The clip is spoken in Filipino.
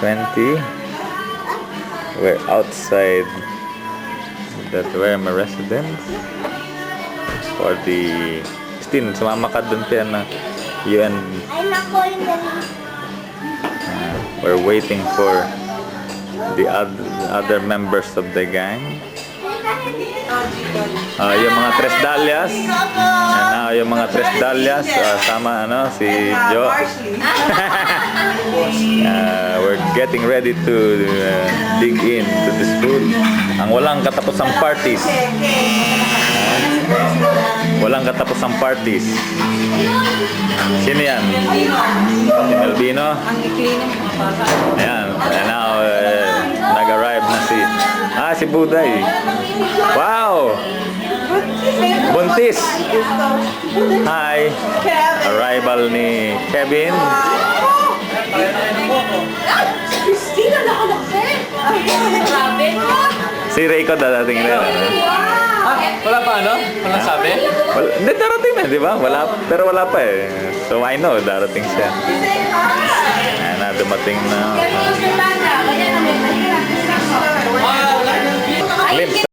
20. We're outside that where my residence for the Christine, sumama ka dun kaya na UN. We're waiting for the other members of the gang. Yung mga Tres Dalias. Yung mga Tres Dalias, sama si Jo. We're getting ready to dig into this food. Ang walang katapusang parties. Walang katapusang parties. Sino yan? Si Melvino? Ayan. And now, nag-arrive na si Buday. Wow! Buntis! Hi! Arrival ni Kevin. Christina, nakalakse! Grabe! Si Reiko dadating na. Wala pa ano? Walang sabi? Hindi, darating na, di ba? Pero wala pa eh. So I know, darating siya. Ayan na, dumating na.